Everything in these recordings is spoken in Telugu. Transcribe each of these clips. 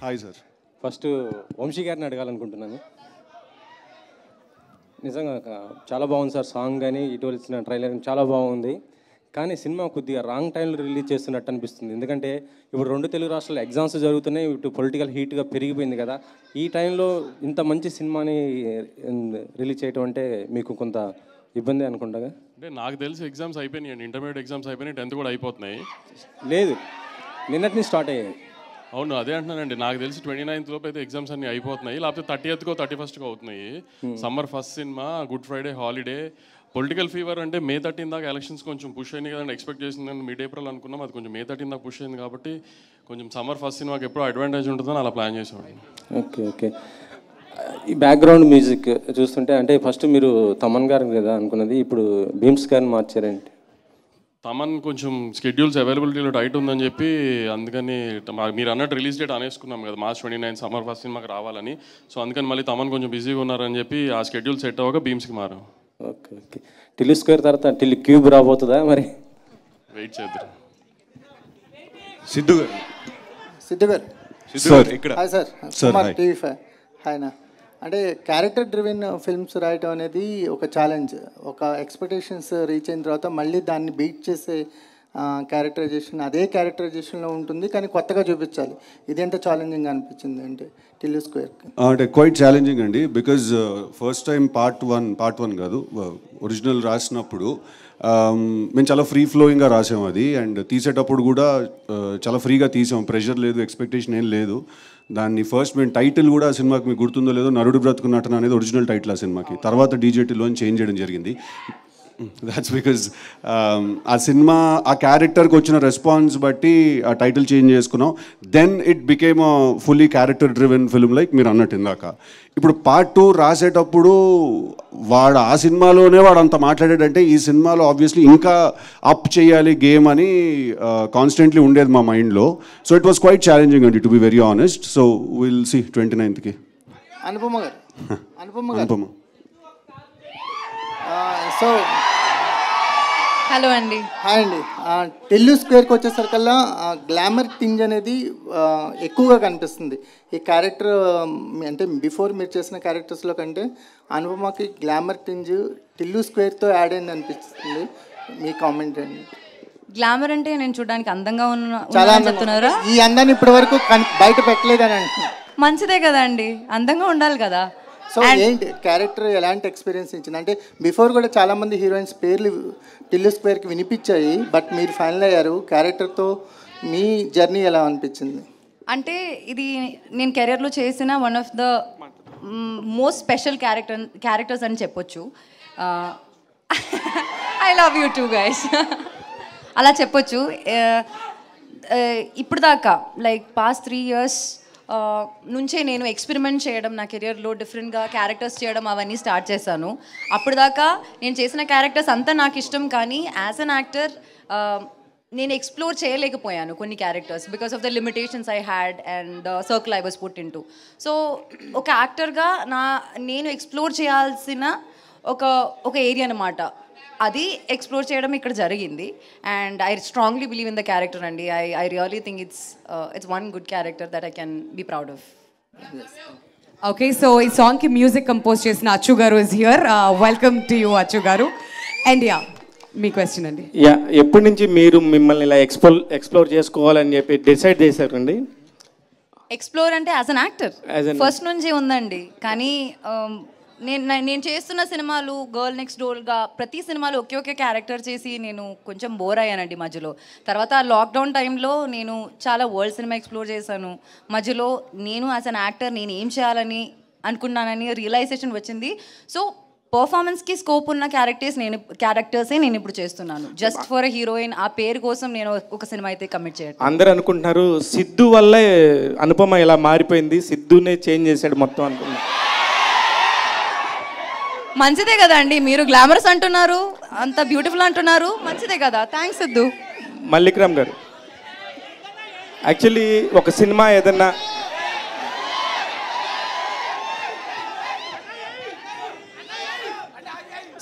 Hi sir. ఫస్ట్ వంశీ గారిని అడగాలనుకుంటున్నాను. నిజంగా చాలా బాగుంది సార్, సాంగ్ కానీ ఇటీవల ఇచ్చిన ట్రైలర్ చాలా బాగుంది. కానీ సినిమా కొద్దిగా రాంగ్ టైంలో రిలీజ్ చేస్తున్నట్టు అనిపిస్తుంది. ఎందుకంటే ఇప్పుడు 2 తెలుగు రాష్ట్రాల్లో ఎగ్జామ్స్ జరుగుతున్నాయి, ఇటు పొలిటికల్ హీట్గా పెరిగిపోయింది కదా. ఈ టైంలో ఇంత మంచి సినిమాని రిలీజ్ చేయడం అంటే మీకు కొంత ఇబ్బంది అనుకుంటాగా? అంటే నాకు తెలిసి ఎగ్జామ్స్ అయిపోయినాయి అండి, ఇంటర్మీడియట్ ఎగ్జామ్స్ అయిపోయినాయి, 10th కూడా అయిపోతున్నాయి. లేదు, నిన్నటిని స్టార్ట్ అయ్యాయి. అవును, అదే అంటున్నానండి. నాకు తెలిసి 29th లోపు అయితే ఎగ్జామ్స్ అన్ని అయిపోతున్నాయి, లేకపోతే 30th 31st అవుతున్నాయి. Summer first cinema, good Friday holiday, political fever అంటే May 13 దాకా ఎలక్షన్స్ కొంచెం పుష్ అయినాయి కదండి. ఎక్స్పెక్ట్ చేసింది మిడ్ ఏప్రిల్ అనుకున్నాం, అది కొంచెం May 13 దాకా పుష్ అయింది కాబట్టి కొంచెం సమ్మర్ ఫస్ట్ సినిమాకి ఎప్పుడో అడ్వాంటేజ్ ఉంటుందని అలా ప్లాన్ చేసామండి. Okay okay. ఈ బ్యాక్గ్రౌండ్ మ్యూజిక్ చూస్తుంటే అంటే ఫస్ట్ మీరు తమన్ గారు కదా అనుకున్నది, ఇప్పుడు భీమ్స్ గారిని మార్చారంటే? తమన్ కొంచెం షెడ్యూల్స్ అవైలబిలిటీలో టైట్ ఉందని చెప్పి అందుకని మీరు అన్నట్టు రిలీజ్ డేట్ అనేసుకున్నాం కదా, March 29 సమ్మర్ ఫస్ట్ సినిమాకి రావాలని. సో అందుకని మళ్ళీ తమన్ కొంచెం బిజీగా ఉన్నారని చెప్పి ఆ షెడ్యూల్ సెట్ అవ్వక భీమ్స్కి మారాం. Okay okay. టిల్లు స్క్వేర్ తర్వాత టిల్లు క్యూబ్ రాబోతుందా మరి? వెయిట్ చేద్దాం. సిద్ధు గారు. సార్ ఇక్కడ హాయ్ సార్, కుమార్ టీవీ5. హాయ్నా. అంటే క్యారెక్టర్ డ్రివెన్ ఫిల్మ్స్ రాయటం అనేది ఒక ఛాలెంజ్. ఒక ఎక్స్పెక్టేషన్స్ రీచ్ అయిన తర్వాత మళ్ళీ దాన్ని బీట్ చేసే క్యారెక్టరైజేషన్ అదే క్యారెక్టరైజేషన్లో ఉంటుంది, కానీ కొత్తగా చూపించాలి. ఇది ఎంత ఛాలెంజింగ్ అనిపించింది అంటే టిల్లు స్క్వేర్కి? అంటే క్వైట్ ఛాలెంజింగ్ అండి, because first time part one కాదు, ఒరిజినల్ రాసినప్పుడు మేము చాలా ఫ్రీ ఫ్లోయింగ్గా రాసాం అది. అండ్ తీసేటప్పుడు కూడా చాలా ఫ్రీగా తీసాం, ప్రెషర్ లేదు, ఎక్స్పెక్టేషన్ ఏం లేదు. దాన్ని ఫస్ట్ మేము టైటిల్ కూడా సినిమాకి మీకు గుర్తుందో లేదో, నరుడు బ్రతుకు నటన అనేది ఒరిజినల్ టైటిల్ ఆ సినిమాకి. తర్వాత డీజేటీలో చేంజ్ చేయడం జరిగింది. దాట్స్ బికాజ్ ఆ సినిమా ఆ క్యారెక్టర్కి వచ్చిన రెస్పాన్స్ బట్టి ఆ టైటిల్ చేంజ్ చేసుకున్నాం. Then it became a fully character driven film like మీరు అన్నట్టు ఇందాక. ఇప్పుడు పార్ట్ 2 రాసేటప్పుడు వాడు ఆ సినిమాలోనే వాడు అంత మాట్లాడాడంటే ఈ సినిమాలో ఆబ్వియస్లీ ఇంకా అప్ చేయాలి గేమ్ అని కాన్స్టెంట్లీ ఉండేది మా మైండ్లో. So it was quite challenging అండి, to be very honest. So will see 29th Anupama garu. So hello అండి. హాయ్ అండి. టిల్లు స్క్వేర్కి వచ్చేసరికల్లా గ్లామర్ టింజ్ అనేది ఎక్కువగా కనిపిస్తుంది ఈ క్యారెక్టర్. అంటే బిఫోర్ మీరు చేసిన క్యారెక్టర్స్లో కంటే అనుపమకి గ్లామర్ టింజ్ టిల్లు స్క్వేర్తో యాడ్ అయింది అనిపిస్తుంది. మీ కామెంట్ అండి. గ్లామర్ అంటే నేను చూడడానికి అందంగా చాలా చెప్తున్నారా? ఈ అందాన్ని ఇప్పటి వరకు బయట పెట్టలేదని అంటున్నాను. మంచిదే కదా అండి, అందంగా ఉండాలి కదా. సో ఏంటి క్యారెక్టర్ ఎలాంటి ఎక్స్పీరియన్స్ ఇచ్చింది? అంటే బిఫోర్ కూడా చాలామంది హీరోయిన్స్ పేర్లు టిల్లు స్క్వేర్కి వినిపించాయి, బట్ మీరు ఫైనల్ అయ్యారు. క్యారెక్టర్తో మీ జర్నీ ఎలా అనిపించింది? అంటే ఇది నేను కెరియర్లో చేసిన one of the most special characters అని చెప్పొచ్చు. I love you two guys అలా చెప్పొచ్చు. ఇప్పుడు దాకా లైక్ పాస్ట్ 3 years నుంచే నేను ఎక్స్పెరిమెంట్ చేయడం నా కెరియర్లో, డిఫరెంట్గా క్యారెక్టర్స్ చేయడం అవన్నీ స్టార్ట్ చేశాను. అప్పుడు దాకా నేను చేసిన క్యారెక్టర్స్ అంతా నాకు ఇష్టం, కానీ యాజ్ అన్ యాక్టర్ నేను ఎక్స్ప్లోర్ చేయలేకపోయాను కొన్ని characters because of the limitations I had and the circle I was put in to. So ఒక యాక్టర్గా నేను ఎక్స్ప్లోర్ చేయాల్సిన ఒక ఏరియా అనమాట, అది ఎక్స్ప్లోర్ చేయడం ఇక్కడ జరిగింది. And I strongly believe in the character అండి. I really think it's one good character that I can be proud of. Okay, so ఈ సాంగ్కి మ్యూజిక్ కంపోజ్ చేసిన అచ్చు గారు is here. Welcome to you Achu గారు. అండ్ యా, మీ క్వశ్చన్ అండి. యా, ఎప్పటి నుంచి మీరు మిమ్మల్ని ఇలా ఎక్స్ప్లోర్ చేసుకోవాలని చెప్పి డిసైడ్ చేశారండి? ఎక్స్ప్లోర్ అంటే యాజ్ అన్ యాక్టర్ ఫస్ట్ నుంచి ఉందండి, కానీ నేను చేస్తున్న సినిమాలు గర్ల్ నెక్స్ట్ డోర్గా ప్రతి సినిమాలో ఒకే క్యారెక్టర్ చేసి నేను కొంచెం బోర్ అయ్యానండి మధ్యలో. తర్వాత లాక్డౌన్ టైంలో నేను చాలా వరల్డ్ సినిమా ఎక్స్ప్లోర్ చేశాను. మధ్యలో నేను యాజ్ అన్ యాక్టర్ నేను ఏం చేయాలని అనుకున్నానని రియలైజేషన్ వచ్చింది. సో పర్ఫార్మెన్స్కి స్కోప్ ఉన్న క్యారెక్టర్సే నేను ఇప్పుడు చేస్తున్నాను. జస్ట్ ఫర్ ఎ హీరోయిన్ ఆ పేరు కోసం నేను ఒక సినిమా అయితే కమిట్ చేయను. అందరూ అనుకుంటున్నారు సిద్ధు వల్లే అనుపమ ఇలా మారిపోయింది, సిద్ధునే చేంజ్ చేశాడు మొత్తం అనుకున్నాను. మంచిదే కదా అండి, మీరు గ్లామరస్ అంటున్నారు, అంత బ్యూటిఫుల్ అంటున్నారు, మంచిదే కదా. థ్యాంక్స్ సిద్ధు. మల్లిక్రామ్ గారు, యాక్చువల్లీ ఒక సినిమా ఏదన్నా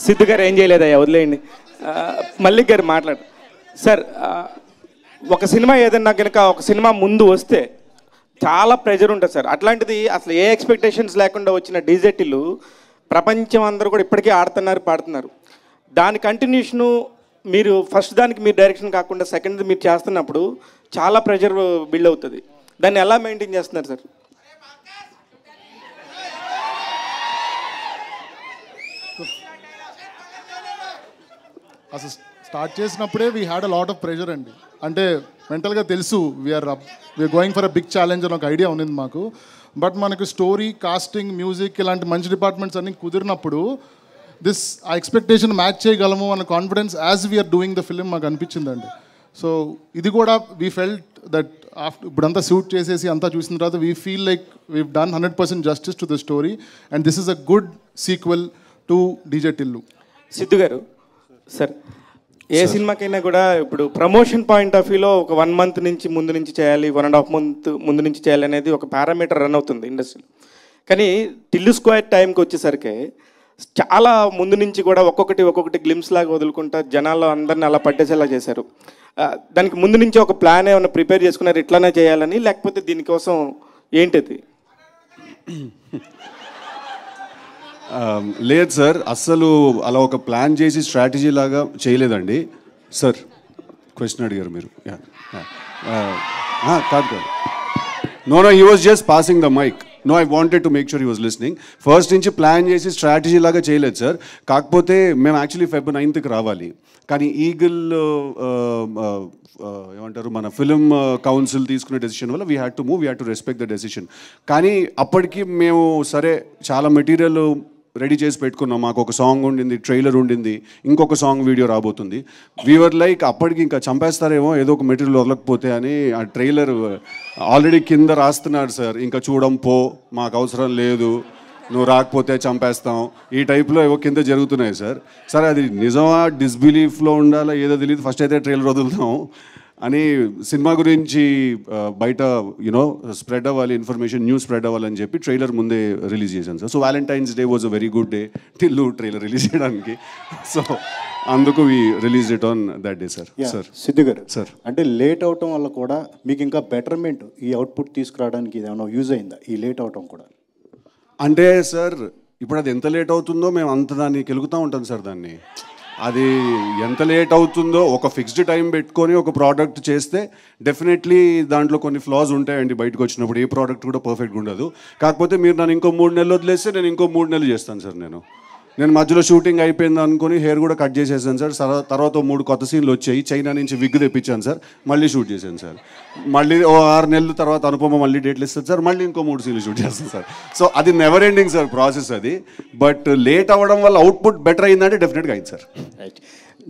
సిద్ధు గారు ఏం చేయలేదయ్యా, వదిలేయండి. మల్లిక్ గారు మాట్లాడు సార్. ఒక సినిమా ఏదన్నా కనుక ఒక సినిమా ముందు వస్తే చాలా ప్రెజర్ ఉంటుంది సార్. అట్లాంటిది అసలు ఏ ఎక్స్పెక్టేషన్స్ లేకుండా వచ్చిన డీజే టిల్లు ప్రపంచం అందరూ కూడా ఇప్పటికీ ఆడుతున్నారు, పాడుతున్నారు. దాని కంటిన్యూషను మీరు ఫస్ట్ దానికి మీరు డైరెక్షన్ కాకుండా సెకండ్ మీరు చేస్తున్నప్పుడు చాలా ప్రెషర్ బిల్డ్ అవుతుంది. దాన్ని ఎలా మెయింటైన్ చేస్తున్నారు సార్? అసలు స్టార్ట్ చేసినప్పుడే we had a lot of pressure అండి. అంటే మెంటల్గా తెలుసు we're going for a big challenge అని ఒక ఐడియా ఉన్నింది మాకు. బట్ మనకు స్టోరీ, కాస్టింగ్, మ్యూజిక్ ఇలాంటి మంచి డిపార్ట్మెంట్స్ అన్నీ కుదిరినప్పుడు ఆ ఎక్స్పెక్టేషన్ మ్యాచ్ చేయగలము అన్న confidence as we're doing the film మాకు అనిపించిందండి. సో ఇది కూడా వీ ఫెల్ట్ దట్ ఇప్పుడంతా షూట్ చేసేసి అంతా చూసిన తర్వాత we feel like we've done 100% justice to the story and this is a good sequel to DJ Tillu. Siddhu garu sir, ఏ సినిమాకైనా కూడా ఇప్పుడు ప్రమోషన్ పాయింట్ ఆఫ్ వ్యూలో ఒక 1 month నుంచి ముందు నుంచి చేయాలి, 1.5 month ముందు నుంచి చేయాలి అనేది ఒక పారామీటర్ రన్ అవుతుంది ఇండస్ట్రీలో. కానీ టిల్లు స్క్వేర్ టైంకి వచ్చేసరికి చాలా ముందు నుంచి కూడా ఒక్కొక్కటి గ్లిమ్స్ లాగా వదులుకుంటా జనాల్లో అందరిని అలా పట్టేసేలా చేశారు. దానికి ముందు నుంచి ఒక ప్లాన్ ఏమైనా ప్రిపేర్ చేసుకున్నారు ఇట్లానే చేయాలని, లేకపోతే దీనికోసం ఏంటిది? లేదు సార్, అస్సలు అలా ఒక ప్లాన్ చేసి స్ట్రాటజీ లాగా చేయలేదండి సార్. క్వశ్చన్ అడిగారు మీరు. కాదు no he was just passing the mic. No, I wanted to make sure he was listening. First నుంచి ప్లాన్ చేసి స్ట్రాటజీ లాగా చేయలేదు సార్. కాకపోతే మేము యాక్చువల్లీ Feb 9th రావాలి, కానీ ఈగిల్ ఏమంటారు మన ఫిలిం కౌన్సిల్ తీసుకునే డెసిషన్ వల్ల we had to move, we had to respect the decision. కానీ అప్పటికి మేము సరే చాలా మెటీరియల్ రెడీ చేసి పెట్టుకున్నాం. మాకు ఒక సాంగ్ ఉండింది, ట్రైలర్ ఉండింది, ఇంకొక సాంగ్ వీడియో రాబోతుంది. వీఆర్ లైక్ అప్పటికి ఇంకా చంపేస్తారేమో ఏదో ఒక మెటీరియల్ వదలకపోతే అని ఆ ట్రైలర్ ఆల్రెడీ కింద రాస్తున్నాడు సార్, ఇంకా చూడం పో, మాకు అవసరం లేదు, నువ్వు రాకపోతే చంపేస్తాం, ఈ టైప్లో ఏవో కింద జరుగుతున్నాయి సార్. సరే అది నిజమా డిస్బిలీఫ్లో ఉండాలా ఏదో తెలియదు, ఫస్ట్ అయితే ట్రైలర్ వదులుతాం అని సినిమా గురించి బయట యూనో స్ప్రెడ్ అవ్వాలి, ఇన్ఫర్మేషన్ న్యూస్ స్ప్రెడ్ అవ్వాలని చెప్పి ట్రైలర్ ముందే రిలీజ్ చేశాను sir. So Valentine's day was a very good day Tillu trailer release చేయడానికి. సో అందుకు we release it on that day sir. Sir Siddhu garu sir, అంటే లేట్ అవటం వల్ల కూడా మీకు ఇంకా బెటర్మెంట్ ఈ అవుట్పుట్ తీసుకురావడానికి ఏమైనా యూజ్ అయిందా ఈ లేట్ అవటం కూడా? అంటే సార్ ఇప్పుడు అది ఎంత లేట్ అవుతుందో మేము అంత దాన్ని కెలుగుతూ ఉంటాం సార్. దాన్ని అది ఎంత లేట్ అవుతుందో ఒక ఫిక్స్డ్ టైం పెట్టుకొని ఒక ప్రోడక్ట్ చేస్తే డెఫినెట్లీ దాంట్లో కొన్ని ఫ్లాస్ ఉంటాయండి. బయటకు వచ్చినప్పుడు ఏ ప్రోడక్ట్ కూడా పర్ఫెక్ట్గా ఉండదు. కాకపోతే మీరు నన్ను ఇంకో 3 నెలలు వదిలేస్తే నేను ఇంకో 3 నెలలు చేస్తాను సార్. నేను మధ్యలో షూటింగ్ అయిపోయింది అనుకుని హెయిర్ కూడా కట్ చేసేసాను సార్. తర్వాత 3 కొత్త సీన్లు వచ్చాయి, చైనా నుంచి విగ్ తెప్పించాను సార్, మళ్ళీ షూట్ చేశాను సార్. మళ్ళీ 6 నెలల తర్వాత అనుపమ మళ్ళీ డేట్లు ఇస్తుంది సార్, మళ్ళీ ఇంకో 3 సీన్లు షూట్ చేస్తాను సార్. సో అది నెవర్ ఎండింగ్ సార్ ప్రాసెస్ అది. బట్ లేట్ అవ్వడం వల్ల అవుట్పుట్ బెటర్ అయిందంటే డెఫినెట్గా అయింది సార్.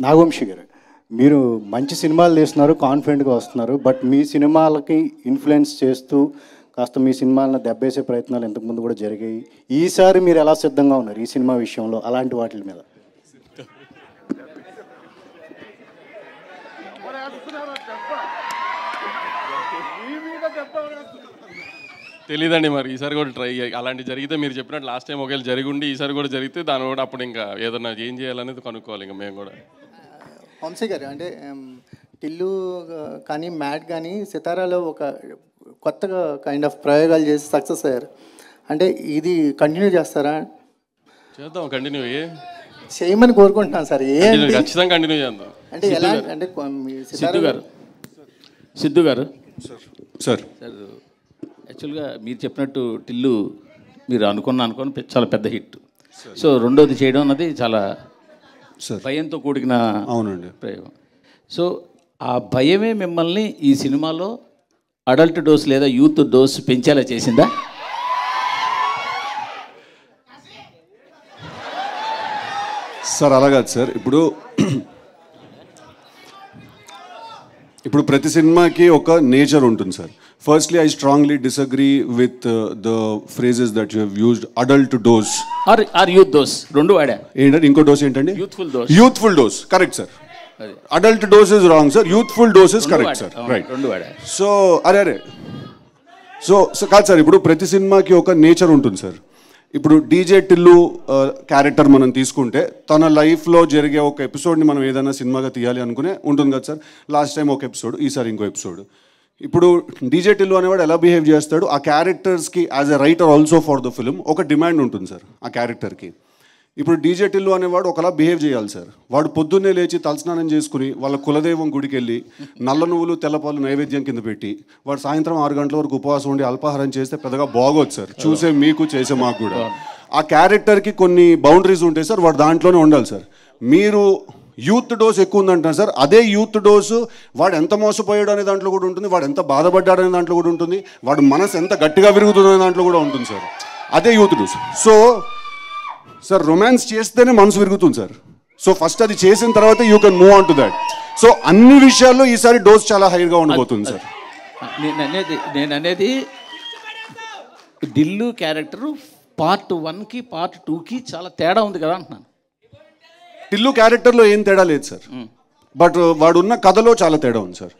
నాగవంశి గారు, మీరు మంచి సినిమాలు తీస్తున్నారు, కాన్ఫిడెంట్గా వస్తున్నారు, బట్ మీ సినిమాలకి ఇన్ఫ్లుయెన్స్ చేస్తూ కాస్త మీ సినిమాలను దెబ్బేసే ప్రయత్నాలు ఇంతకుముందు కూడా జరిగాయి. ఈసారి మీరు ఎలా సిద్ధంగా ఉన్నారు ఈ సినిమా విషయంలో అలాంటి వాటి మీద? తెలీదండి మరి, ఈసారి కూడా ట్రై అలాంటి జరిగితే మీరు చెప్పినట్టు లాస్ట్ టైం ఒకవేళ జరిగి ఉండి ఈసారి కూడా జరిగితే దాని కూడా అప్పుడు ఇంకా ఏదన్నా ఏం చేయాలనేది కనుక్కోవాలి ఇంకా మేము కూడా. వంశీ గారు, అంటే టిల్లు కానీ మ్యాట్ కానీ సితారాలో ఒక కొత్తగా కైండ్ ఆఫ్ ప్రయోగాలు చేసి సక్సెస్ అయ్యారు. అంటే ఇది కంటిన్యూ చేస్తారా? చేద్దాం, కంటిన్యూ చేయమని కోరుకుంటున్నాను సార్. ఖచ్చితంగా కంటిన్యూ చేద్దాం. అంటే ఎలా అంటే సిద్ధు గారు సార్ యాక్చువల్గా మీరు చెప్పినట్టు టిల్లు మీరు అనుకుని చాలా పెద్ద హిట్. సో రెండోది చేయడం అన్నది చాలా భయంతో కూడిన అవునండి ప్రయోగం. సో ఆ భయమే మిమ్మల్ని ఈ సినిమాలో అడల్ట్ డోస్ లేదా యూత్ డోస్ పెంచేలా చేసిందా? సార్ అలా కాదు సార్. ఇప్పుడు ప్రతి సినిమాకి ఒక నేచర్ ఉంటుంది sir. Firstly I strongly disagree with the phrases that you have used, adult dose or youth dose. రెండు వాడా ఏంటంటే ఇంకో డోస్ ఏంటండి? Youthful dose. Youthful dose correct sir. Adult dose is wrong sir, youthful dose is correct sir. Right. రెండు వాడా. సో అరే సో కాదు సార్, ఇప్పుడు ప్రతి సినిమాకి ఒక నేచర్ ఉంటుంది సార్. ఇప్పుడు డీజే టిల్లు క్యారెక్టర్ మనం తీసుకుంటే తన లైఫ్లో జరిగే ఒక ఎపిసోడ్ని మనం ఏదైనా సినిమాగా తీయాలి అనుకునే ఉంటుంది కదా సార్. లాస్ట్ టైం ఒక ఎపిసోడ్, ఈసారి ఇంకో ఎపిసోడ్. ఇప్పుడు డీజే టిల్లు అనేవాడు ఎలా బిహేవ్ చేస్తాడు, ఆ క్యారెక్టర్స్కి as a writer also for the film ఒక డిమాండ్ ఉంటుంది సార్ ఆ క్యారెక్టర్కి. ఇప్పుడు డీజే టిల్లు అనేవాడు ఒకలా బిహేవ్ చేయాలి సార్. వాడు పొద్దున్నే లేచి తలస్నానం చేసుకుని వాళ్ళ కులదైవం గుడికి వెళ్ళి నల్ల నువ్వులు తెల్లపాలు నైవేద్యం కింద పెట్టి వాడు సాయంత్రం 6 గంటల వరకు ఉపవాసం ఉండి అల్పాహారం చేస్తే పెద్దగా బాగోదు సార్, చూసే మీకు చేసే మాకు కూడా. ఆ క్యారెక్టర్కి కొన్ని బౌండరీస్ ఉంటాయి సార్, వాడు దాంట్లోనే ఉండాలి సార్. మీరు యూత్ డోస్ ఎక్కువ ఉందంటారు సార్, అదే యూత్ డోసు వాడు ఎంత మోసపోయాడు అనే దాంట్లో కూడా ఉంటుంది, వాడు ఎంత బాధపడ్డాడు అనే దాంట్లో కూడా ఉంటుంది, వాడు మనసు ఎంత గట్టిగా విరుగుతుంది అనే దాంట్లో కూడా ఉంటుంది సార్. అదే youth dose. So sir romance చేస్తేనే మనసు విరుగుతుంది సార్. సో ఫస్ట్ అది చేసిన తర్వాత you can move on to that. So అన్ని విషయాల్లో ఈసారి డోస్ చాలా హైగా ఉండబోతుంది సార్. నేను అనేది దిల్లు క్యారెక్టర్ పార్ట్ 1కి పార్ట్ 2కి చాలా తేడా ఉంది కదా అంటున్నాను. టిల్లు క్యారెక్టర్లో ఏం తేడా లేదు సార్, బట్ వాడు ఉన్న కథలో చాలా తేడా ఉంది సార్.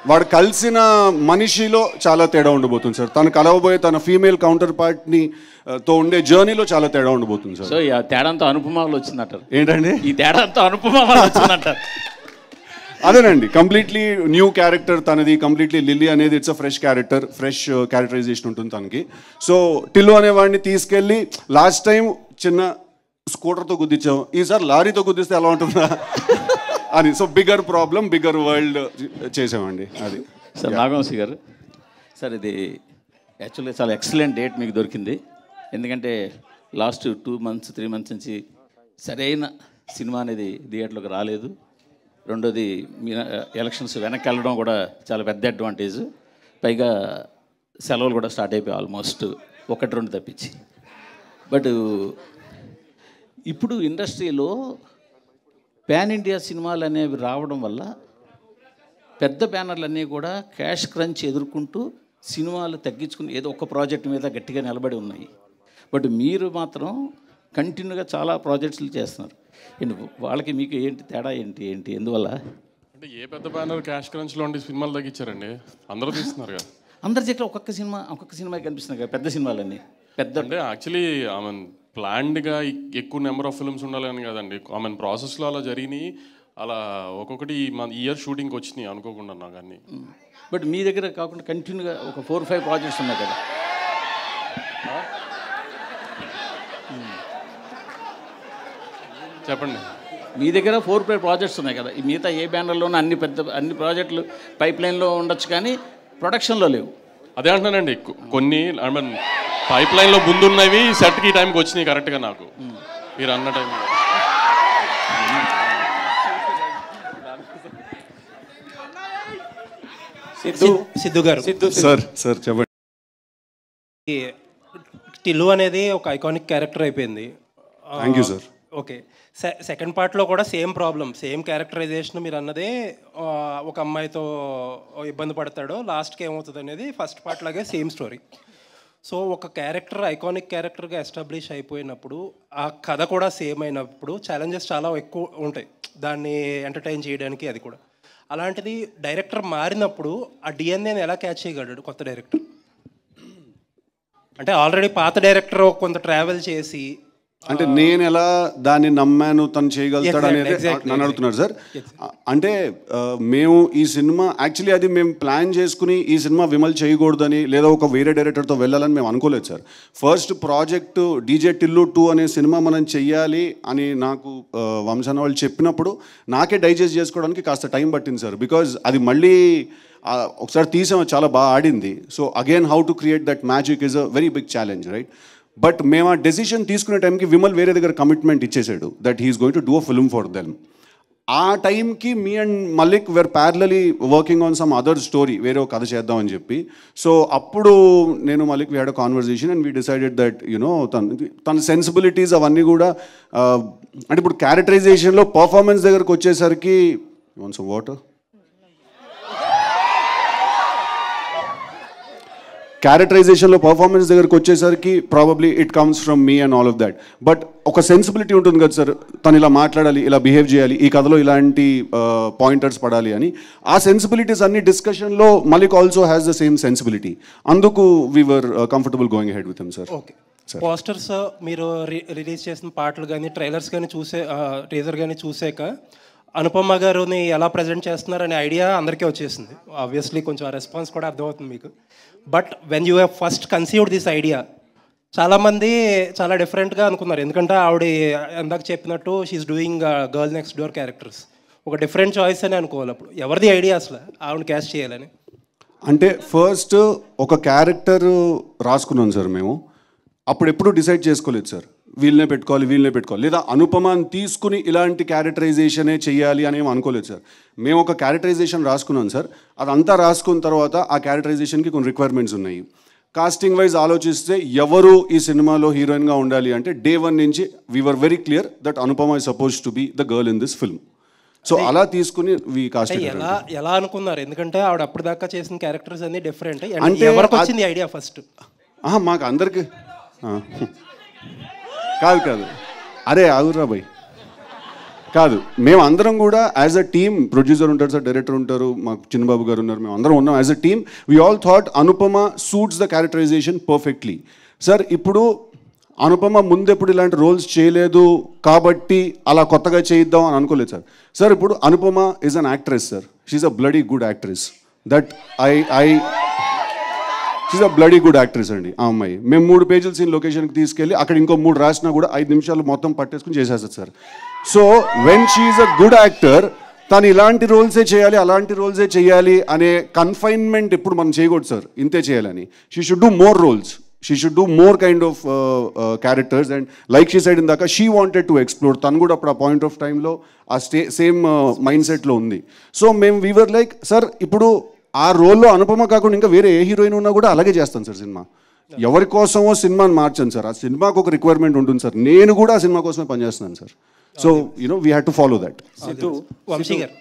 వాడు కలిసిన మనిషిలో చాలా తేడా ఉండబోతుంది సార్. తను కలవబోయే తన ఫీమేల్ కౌంటర్ పార్ట్ని తో ఉండే జర్నీలో చాలా తేడా ఉండబోతుంది సార్. సో ఈ తేడాంతో అనుపమాలు వచ్చిందంటారు ఏంటండి? ఈ తేడాంతో అనుపమాలు వచ్చిందంటారు. అదేనండి, కంప్లీట్లీ న్యూ క్యారెక్టర్ తనది. కంప్లీట్లీ లిల్లీ అనేది it's a fresh character, fresh characterisation ఉంటుంది తనకి. సో టిల్లు అనేవాడిని తీసుకెళ్ళి లాస్ట్ టైం చిన్న స్కూటర్తో గుద్దించాం, ఈసారి లారీతో గుద్దిస్తే ఎలా ఉంటుందా అని. So bigger problem, bigger world చేసామండి అది. సార్ నాగవంశీ గారు, సార్ ఇది యాక్చువల్గా చాలా ఎక్సలెంట్ డేట్ మీకు దొరికింది. ఎందుకంటే లాస్ట్ 2 months 3 months నుంచి సరైన సినిమా అనేది థియేటర్లోకి రాలేదు. రెండోది మీ ఎలక్షన్స్ వెనక్కి వెళ్ళడం కూడా చాలా పెద్ద అడ్వాంటేజ్. పైగా సెలవులు కూడా స్టార్ట్ అయిపోయి ఆల్మోస్ట్ 1-2 తప్పించి. బట్ ఇప్పుడు ఇండస్ట్రీలో పాన్ ఇండియా సినిమాలు అనేవి రావడం వల్ల పెద్ద బ్యానర్లన్నీ కూడా క్యాష్ క్రంచ్ ఎదుర్కొంటూ సినిమాలు తగ్గించుకుని ఏదో ఒక ప్రాజెక్ట్ మీద గట్టిగా నిలబడి ఉన్నాయి. బట్ మీరు మాత్రం కంటిన్యూగా చాలా ప్రాజెక్ట్స్లు చేస్తున్నారు. వాళ్ళకి మీకు ఏంటి తేడా ఏంటి ఎందువల్ల? అంటే ఏ పెద్ద బ్యానర్ క్యాష్ క్రంచ్లో ఉండి సినిమాలు తగ్గించారండి? అందరూ తీస్తున్నారు కదా. అందరి దగ్గర ఒక్కొక్క సినిమా కనిపిస్తున్నాయి కదా పెద్ద సినిమాలన్నీ. పెద్ద అంటే యాక్చువల్లీ ప్లాన్డ్గా ఎక్కువ నెంబర్ ఆఫ్ ఫిల్మ్స్ ఉండాలని కదండి. ప్రాసెస్లో అలా జరిగినాయి. అలా ఒక్కొక్కటి ఈ ఇయర్ షూటింగ్కి వచ్చినాయి అనుకోకుండా నాకు అన్నీ. బట్ మీ దగ్గర కాకుండా కంటిన్యూగా ఒక 4-5 ప్రాజెక్ట్స్ ఉన్నాయి కదా. చెప్పండి. మీ దగ్గర 4-5 ప్రాజెక్ట్స్ ఉన్నాయి కదా. ఈ మిగతా ఏ బ్యానర్లోనూ అన్ని ప్రాజెక్టులు పైప్ లైన్లో ఉండొచ్చు కానీ ప్రొడక్షన్లో లేవు. అదే అంటున్నానండి, కొన్ని పైప్ లైన్లో ముందున్నవి సెట్కి ఈ టైంకి వచ్చినాయి కరెక్ట్గా నాకు మీరు అన్న టైం. సిద్ధు గారు, సార్ చెప్పండి. టిల్లు అనేది ఒక ఐకానిక్ క్యారెక్టర్ అయిపోయింది. Thank you sir. Okay, second పార్ట్లో కూడా సేమ్ ప్రాబ్లం, సేమ్ క్యారెక్టరైజేషన్. మీరు అన్నదే ఒక అమ్మాయితో ఇబ్బంది పడతాడో లాస్ట్కి ఏమవుతుంది అనేది ఫస్ట్ పార్ట్ లాగే సేమ్ స్టోరీ. సో ఒక క్యారెక్టర్ ఐకానిక్ క్యారెక్టర్గా ఎస్టాబ్లిష్ అయిపోయినప్పుడు ఆ కథ కూడా సేమ్ అయినప్పుడు ఛాలెంజెస్ చాలా ఎక్కువ ఉంటాయి దాన్ని ఎంటర్టైన్ చేయడానికి. అది కూడా అలాంటిది డైరెక్టర్ మారినప్పుడు ఆ డిఎన్ఏని ఎలా క్యాచ్ చేయగలడు కొత్త డైరెక్టర్? అంటే ఆల్రెడీ పాత డైరెక్టర్ కొంత ట్రావెల్ చేసి అంటే నేను ఎలా దాన్ని నమ్మాను తను చేయగలుగుతాడు అనేది నన్ను అడుగుతున్నారు సార్. అంటే మేము ఈ సినిమా యాక్చువల్లీ అది మేము ప్లాన్ చేసుకుని ఈ సినిమా విమల్ చేయకూడదని లేదా ఒక వేరే డైరెక్టర్తో వెళ్ళాలని మేము అనుకోలేదు sir. First project DJ Tillu 2 అనే సినిమా మనం చెయ్యాలి అని నాకు వంశన్న వాళ్ళు చెప్పినప్పుడు నాకే డైజెస్ట్ చేసుకోవడానికి కాస్త టైం పట్టింది సార్. బికాజ్ అది మళ్ళీ ఒకసారి తీసాము, చాలా బాగా ఆడింది. So again how to create that magic is a very big challenge, right? But మేము ఆ డెసిషన్ తీసుకునే టైంకి విమల్ వేరే దగ్గర కమిట్మెంట్ ఇచ్చేసాడు that he's going to do a film for them. ఆ టైంకి me and Malik were parallelly working on some other story, వేరే ఒక కథ చేద్దామని చెప్పి. సో అప్పుడు నేను Malik we had a conversation and we decided that you know తన సెన్సిబిలిటీస్ అవన్నీ కూడా అంటే ఇప్పుడు క్యారెక్టరైజేషన్లో పర్ఫార్మెన్స్ దగ్గరకు వచ్చేసరికి సమ్ వాటర్ క్యారెక్టరైజేషన్లో పర్ఫార్మెన్స్ దగ్గరకు వచ్చేసరికి probably it comes from me and all of that. But ఒక సెన్సిబిలిటీ ఉంటుంది కదా సార్, తను ఇలా మాట్లాడాలి, ఇలా బిహేవ్ చేయాలి, ఈ కథలో ఇలాంటి పాయింటర్స్ పడాలి అని. ఆ సెన్సిబిలిటీస్ అన్ని డిస్కషన్లో Malik also has the same sensibility. అందుకు we were comfortable going ahead with him sir. Okay, posters మీరు రిలీజ్ చేసిన పాటలు కానీ ట్రైలర్స్ కానీ టీజర్ కానీ చూసాక అనుపమ గారుని ఎలా ప్రజెంట్ చేస్తున్నారనే ఐడియా అందరికీ వచ్చేసింది. ఆబ్వియస్లీ కొంచెం ఆ రెస్పాన్స్ కూడా అర్థమవుతుంది మీకు. But when you have first conceived this idea, చాలామంది చాలా డిఫరెంట్గా అనుకున్నారు. ఎందుకంటే ఆవిడ ఇందాక చెప్పినట్టు she's doing girl next door characters, ఒక డిఫరెంట్ చాయిస్ అని అనుకోవాలి. అప్పుడు ఎవరిది ఐడియా అసలు ఆవిడని క్యాస్ట్ చేయాలని? అంటే ఫస్ట్ ఒక క్యారెక్టర్ రాసుకున్నాం సార్ మేము. అప్పుడు ఎప్పుడు డిసైడ్ చేసుకోలేదు సార్, వీళ్ళనే పెట్టుకోవాలి లేదా అనుపమాని తీసుకుని ఇలాంటి క్యారెక్టరైజేషనే చెయ్యాలి అని ఏమి అనుకోలేదు సార్. మేము ఒక క్యారెక్టరైజేషన్ రాసుకున్నాం సార్. అదంతా రాసుకున్న తర్వాత ఆ క్యారెక్టరైజేషన్కి కొన్ని రిక్వైర్మెంట్స్ ఉన్నాయి. కాస్టింగ్ వైజ్ ఆలోచిస్తే ఎవరు ఈ సినిమాలో హీరోయిన్గా ఉండాలి అంటే డే 1 నుంచి we're very clear that Anupama is suppose to be the girl in this film. So అలా తీసుకుని ఎలా అనుకున్నారు? ఎందుకంటే ఆవిడ అప్పటిదాకా చేసిన క్యారెక్టర్స్ అన్ని డిఫరెంట్. అంటే ఎవరికి వచ్చింది ఐడియా ఫస్ట్? మాకు అందరికి కాదు అరే ఆగురా భయ్ కాదు, మేము అందరం కూడా యాజ్ అ టీమ్, ప్రొడ్యూసర్ ఉంటారు సార్, డైరెక్టర్ ఉంటారు, మాకు చిన్నబాబు గారు ఉన్నారు, మేము అందరం ఉన్నాం as a team. We all thought Anupama suits the characterisation perfectly. Sir ఇప్పుడు అనుపమ ముందెప్పుడు ఇలాంటి రోల్స్ చేయలేదు కాబట్టి అలా కొత్తగా చేయిద్దాం అని అనుకోలేదు సార్. సార్ ఇప్పుడు Anupama is an actress sir, she's a bloody good actress. That she's a bloody good actress అండి ఆ అమ్మాయి. మేము 3 పేజీల సీన్ లొకేషన్కి తీసుకెళ్ళి అక్కడ ఇంకో 3 రాసినా కూడా 5 నిమిషాలు మొత్తం పట్టేసుకుని చేసేస్తుంది sir. So when she's a good actor, తను ఇలాంటి రోల్సే చేయాలి అలాంటి రోల్సే చేయాలి అనే కన్ఫైన్మెంట్ ఎప్పుడు మనం చేయకూడదు సార్, ఇంతే చేయాలని. She should do more roles, she should do more kind of characters, and like she said indaka, she wanted to explore. Tanu kuda appudu point of time lo aa same mindset lo undi. So we were like, sir ippudu aa role lo Anupama kaakunda inka vere A heroine ఉన్నా కూడా అలాగే చేస్తాను సార్ సినిమా. ఎవరి కోసమో సినిమాని మార్చాను సార్, ఆ సినిమాకు ఒక రిక్వైర్మెంట్ ఉంటుంది సార్, నేను కూడా ఆ సినిమా కోసమే పనిచేస్తున్నాను sir. So we had to follow that. Vamshi గారు